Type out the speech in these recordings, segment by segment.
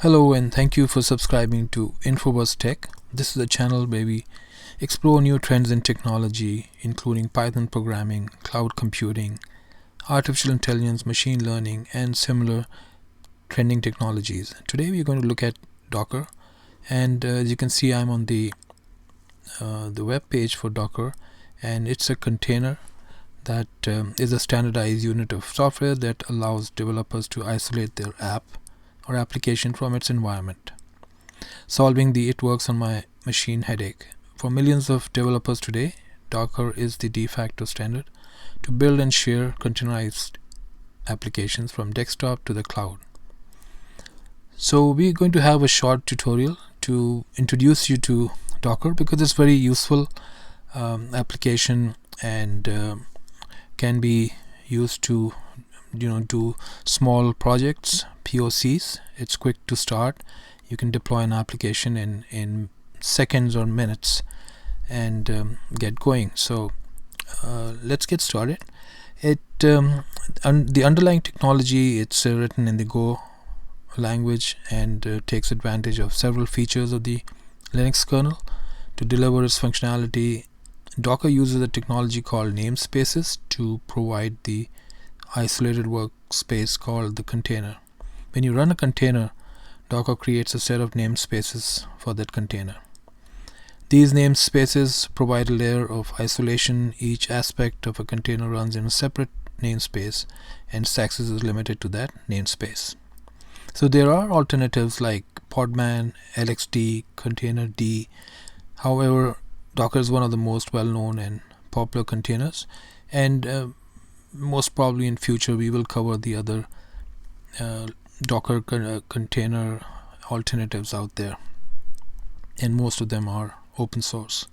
Hello and thank you for subscribing to Infobuzz Tech. This is a channel where we explore new trends in technology, including Python programming, cloud computing, artificial intelligence, machine learning, and similar trending technologies. Today we are going to look at Docker, and as you can see, I'm on the web page for Docker, and it's a container that is a standardized unit of software that allows developers to isolate their app or application from its environment, solving the "it works on my machine" headache. For millions of developers today, Docker is the de facto standard to build and share containerized applications from desktop to the cloud. So we're going to have a short tutorial to introduce you to Docker because it's very useful application and can be used to do small projects, POCs. It's quick to start. You can deploy an application in seconds or minutes and get going. So let's get started. The underlying technology, it's written in the Go language and takes advantage of several features of the Linux kernel to deliver its functionality. Docker uses a technology called namespaces to provide the isolated workspace called the container. When you run a container, Docker creates a set of namespaces for that container. These namespaces provide a layer of isolation. Each aspect of a container runs in a separate namespace, and its access is limited to that namespace. So there are alternatives like Podman, LXD, Containerd. However, Docker is one of the most well-known and popular containers, and most probably in future we will cover the other Docker container alternatives out there, and most of them are open source.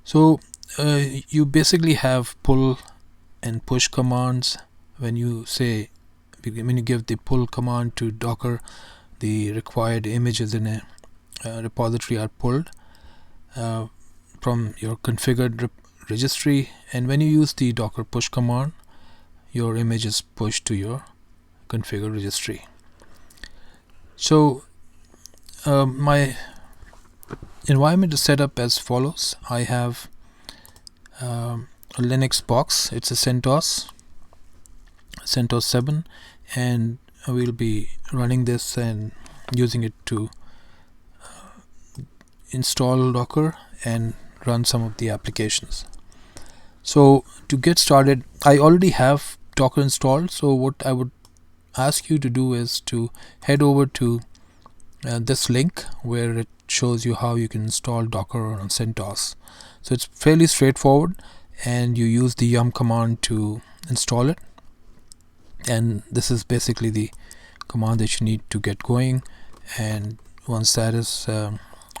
So you basically have pull and push commands. When you give the pull command to Docker, the required images in a repository are pulled from your configured registry, and when you use the Docker push command, your image is pushed to your configured registry. So my environment is set up as follows. I have a Linux box. It's a CentOS 7, and I will be running this and using it to install Docker and run some of the applications. So to get started, I already have Docker installed, so what I would ask you to do is to head over to this link where it shows you how you can install Docker on CentOS. So it's fairly straightforward, and you use the yum command to install it, and this is basically the command that you need to get going, and once that is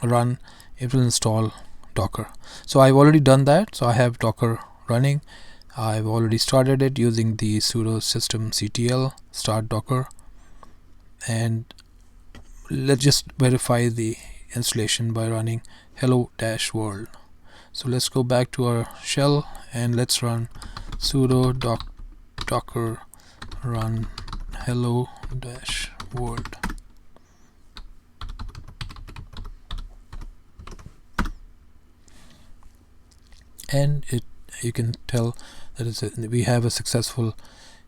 run, it will install Docker. So I've already done that, so I have Docker running. I've already started it using the sudo systemctl start docker, and let's just verify the installation by running hello-world. So let's go back to our shell and let's run sudo docker run hello-world. And you can tell that we have a successful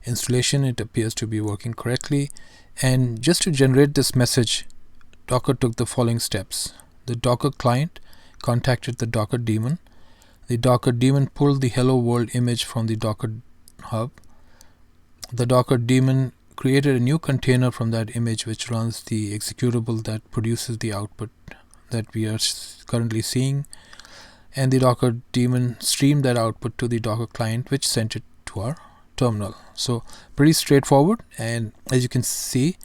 installation. It appears to be working correctly, and just to generate this message, Docker took the following steps. The Docker client contacted the Docker daemon. The Docker daemon pulled the hello world image from the Docker hub. The Docker daemon created a new container from that image, which runs the executable that produces the output that we are currently seeing, and the Docker daemon streamed that output to the Docker client, which sent it to our terminal. So pretty straightforward, and as you can see,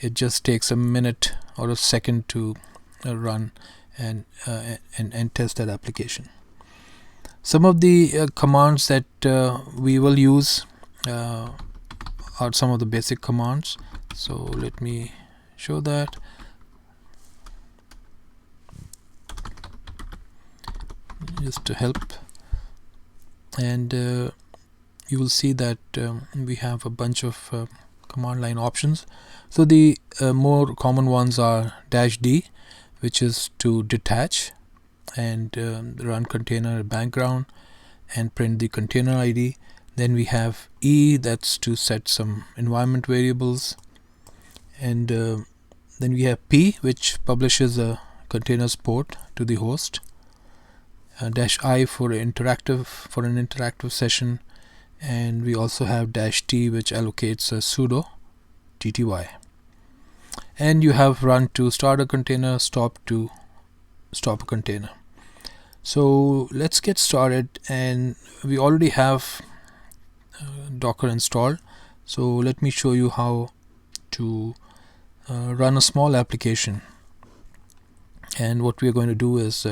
it just takes a minute or a second to run and test that application. Some of the commands that we will use are some of the basic commands. So let me show that. Just to help, and you will see that we have a bunch of command line options. So the more common ones are -d, which is to detach and run container background and print the container ID. Then we have E, that's to set some environment variables, and then we have P, which publishes a containers port to the host. -I for an interactive session, and we also have -t, which allocates a sudo tty. And you have run to start a container, stop to stop a container. So let's get started, and we already have Docker installed. So let me show you how to run a small application. And what we are going to do is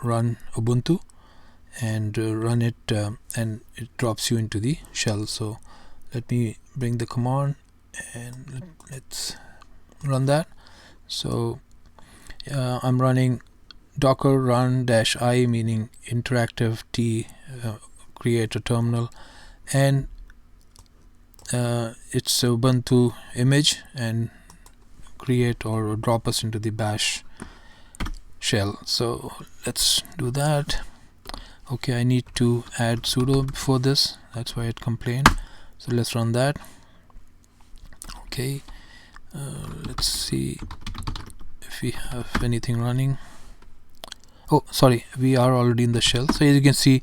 run Ubuntu and run it, and it drops you into the shell. So let me bring the command and let's run that. So I'm running docker run -i, meaning interactive t, create a terminal, and it's Ubuntu image, and create or drop us into the bash shell. So let's do that. Okay, I need to add sudo before this, that's why it complained. So let's run that. Okay, let's see if we have anything running. Oh, sorry, we are already in the shell. So as you can see,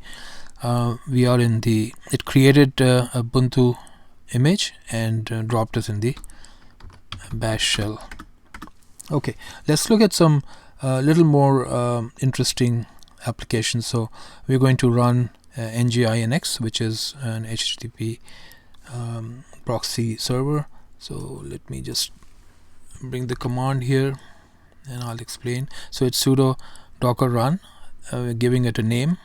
we are in the, it created Ubuntu image and dropped us in the bash shell. Okay, let's look at some little more interesting applications. So we're going to run nginx, which is an HTTP proxy server. So let me just bring the command here and I'll explain. So it's sudo docker run, we're giving it a name.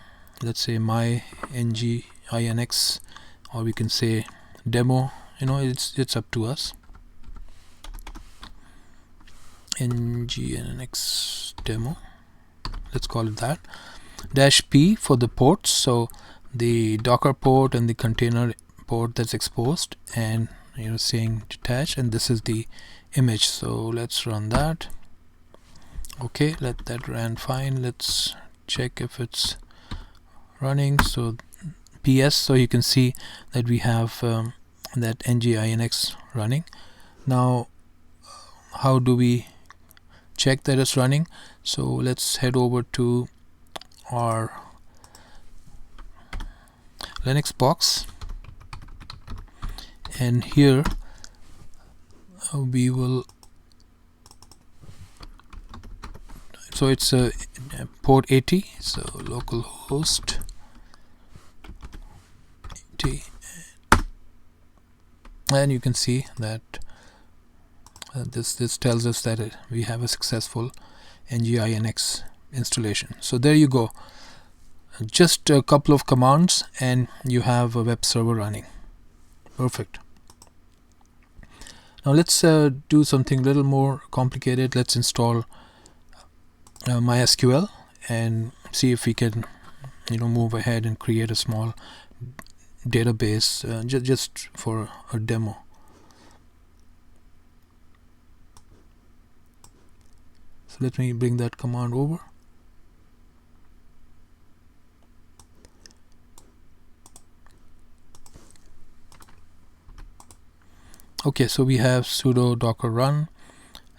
Let's say my nginx, or we can say demo. It's up to us. nginx demo, let's call it that. -p for the ports, so the docker port and the container port that's exposed, and saying detach, and this is the image. So let's run that. Okay, that ran fine. Let's check if it's running. So ps, so you can see that we have that nginx running. Now how do we check that it's running? So let's head over to our Linux box, and here we will, so it's a port 80, so localhost 80, and you can see that this tells us that we have a successful nginx installation. So there you go, just a couple of commands and you have a web server running. Perfect. Now let's do something a little more complicated. Let's install MySQL and see if we can move ahead and create a small database just for a demo. So let me bring that command over. Okay, so we have sudo docker run.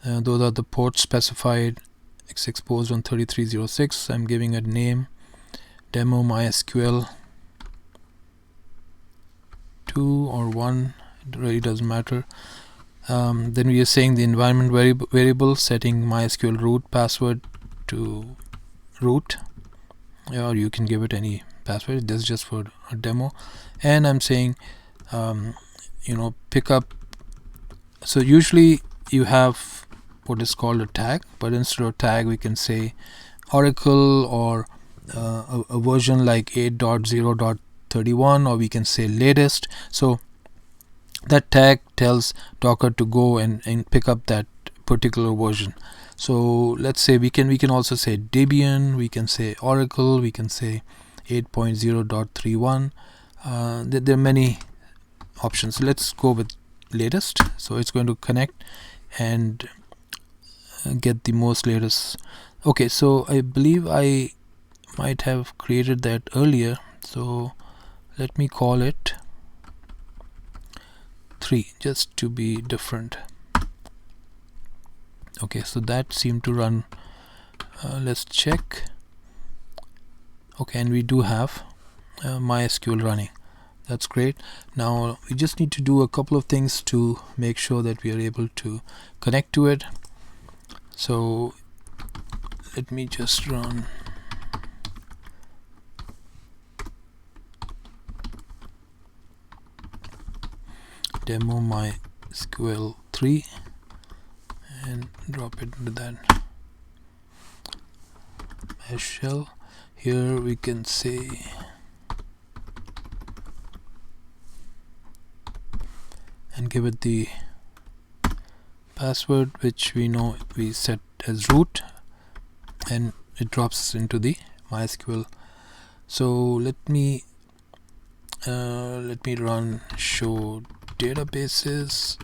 Those are the ports specified. It's exposed on 3306. I'm giving it name demo MySQL 2 or 1, it really doesn't matter. Then we are saying the environment variable, setting MySQL root password to root, or you can give it any password. This is just for a demo. And I'm saying pick up. So usually you have what is called a tag, but instead of tag we can say Oracle, or a version like 8.0.31, or we can say latest. So that tag tells Docker to go and pick up that particular version. So let's say we can also say Debian, we can say Oracle, we can say 8.0.31. There are many options. So let's go with latest, so it's going to connect and get the most latest. Okay, so I believe I might have created that earlier, so let me call it 3 just to be different. Okay, so that seemed to run. Let's check. Okay, and we do have MySQL running. That's great. Now we just need to do a couple of things to make sure that we are able to connect to it. So let me just run demo MySQL 3 and drop it into that mesh shell. Here we can say and give it the password, which we know we set as root, and it drops into the MySQL. So let me run show databases,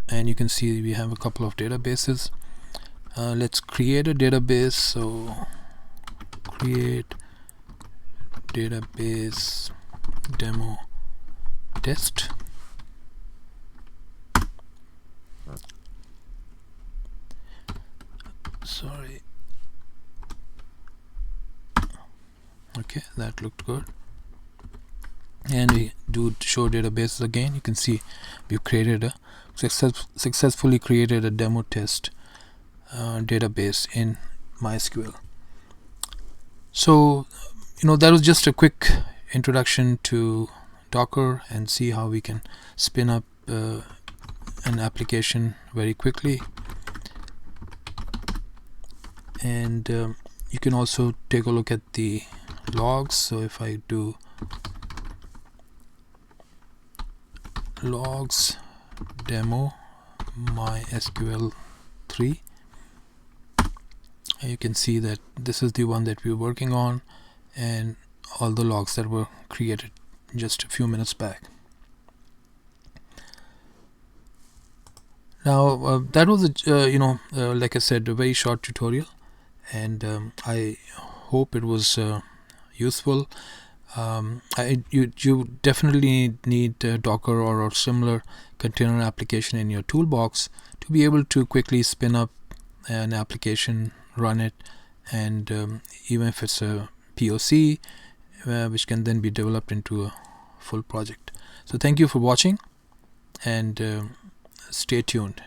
and you can see we have a couple of databases. Let's create a database. So create database demo test. Sorry. Okay, that looked good. And we do show databases again. You can see we've created a successfully created a demo test database in MySQL. So that was just a quick introduction to Docker and see how we can spin up an application very quickly. And you can also take a look at the logs. So if I do logs demo MySQL 3, you can see that this is the one that we're working on, and all the logs that were created just a few minutes back. Now that was like I said, a very short tutorial, and I hope it was useful. You definitely need Docker or similar container application in your toolbox to be able to quickly spin up an application, run it, and even if it's a POC, which can then be developed into a full project. So thank you for watching, and stay tuned.